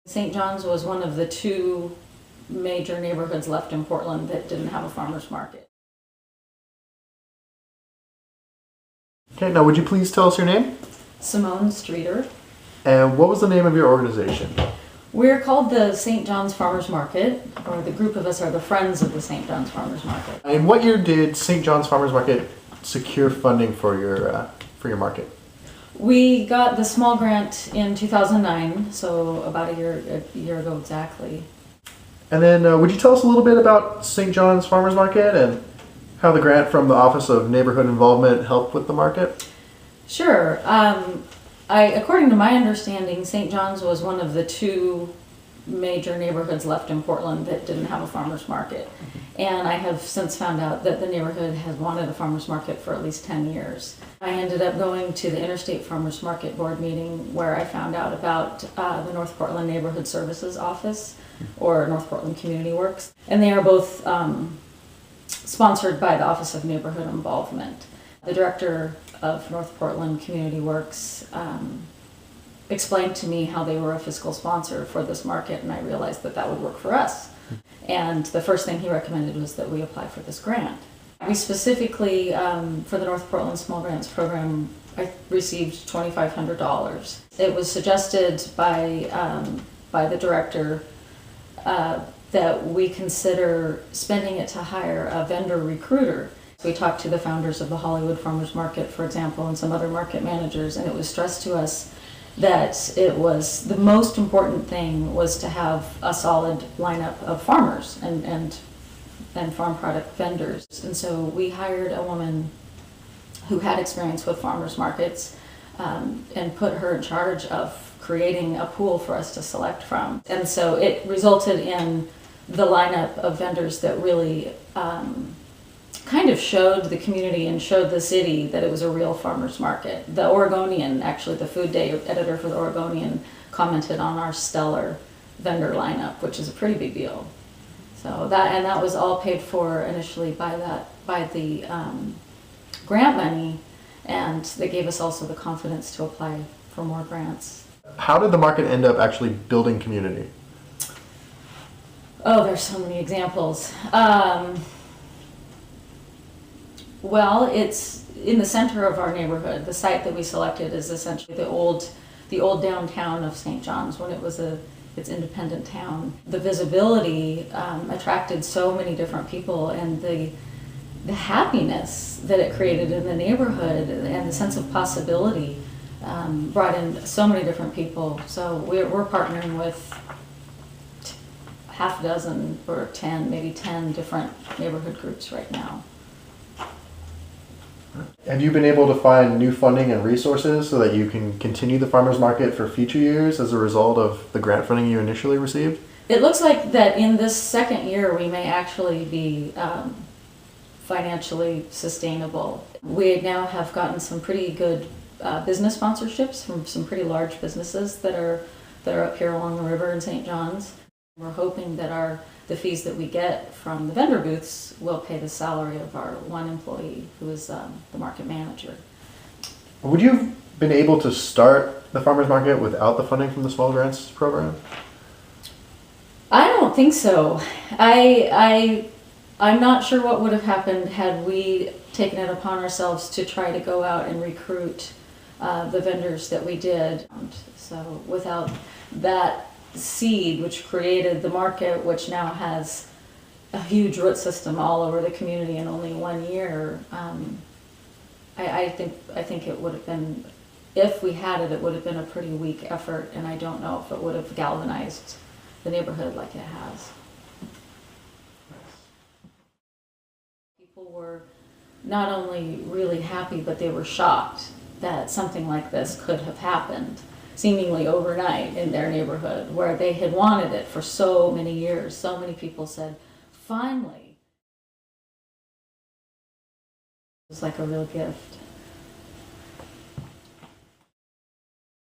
St. John's was one of the two major neighborhoods left in Portland that didn't have a farmer's market. Okay, now would you please tell us your name? Simone Streeter. And what was the name of your organization? We're called the St. John's Farmers Market, or the group of us are the Friends of the St. John's Farmers Market. In what year did St. John's Farmers Market secure funding for your market? We got the small grant in 2009, so about a year ago exactly. And then would you tell us a little bit about St. John's Farmers Market and how the grant from the Office of Neighborhood Involvement helped with the market? Sure. According to my understanding, St. John's was one of the two major neighborhoods left in Portland that didn't have a farmer's market. And I have since found out that the neighborhood has wanted a farmer's market for at least 10 years. I ended up going to the Interstate Farmers Market Board meeting where I found out about the North Portland Neighborhood Services Office, or North Portland Community Works. And they are both sponsored by the Office of Neighborhood Involvement. The director of North Portland Community Works explained to me how they were a fiscal sponsor for this market, and I realized that that would work for us. And the first thing he recommended was that we apply for this grant. We specifically, for the North Portland Small Grants Program, I received $2,500. It was suggested by the director that we consider spending it to hire a vendor recruiter. We talked to the founders of the Hollywood Farmers Market, for example, and some other market managers, and it was stressed to us that it was the most important thing was to have a solid lineup of farmers and farm product vendors. And so we hired a woman who had experience with farmers markets and put her in charge of creating a pool for us to select from. And so it resulted in the lineup of vendors that really kind of showed the community and showed the city that it was a real farmer's market. The Oregonian, actually the food day editor for the Oregonian, commented on our stellar vendor lineup, which is a pretty big deal. So that was all paid for initially by the grant money, and they gave us also the confidence to apply for more grants. How did the market end up actually building community? Oh, there's so many examples. Well, it's in the center of our neighborhood. The site that we selected is essentially the old downtown of St. John's when it was its independent town. The visibility attracted so many different people, and the happiness that it created in the neighborhood and the sense of possibility brought in so many different people. So we're partnering with half a dozen or 10, maybe 10 different neighborhood groups right now. Have you been able to find new funding and resources so that you can continue the farmers market for future years as a result of the grant funding you initially received? It looks like that in this second year we may actually be financially sustainable. We now have gotten some pretty good business sponsorships from some pretty large businesses that are up here along the river in St. John's. We're hoping that the fees that we get from the vendor booths will pay the salary of our one employee who is the market manager. Would you have been able to start the farmers market without the funding from the small grants program? I don't think so. I'm not sure what would have happened had we taken it upon ourselves to try to go out and recruit the vendors that we did. So without that seed which created the market, which now has a huge root system all over the community in only 1 year, I think it would have been, if we had it, it would have been a pretty weak effort, and I don't know if it would have galvanized the neighborhood like it has. People were not only really happy, but they were shocked that something like this could have happened seemingly overnight in their neighborhood where they had wanted it for so many years. So many people said, finally. It was like a real gift.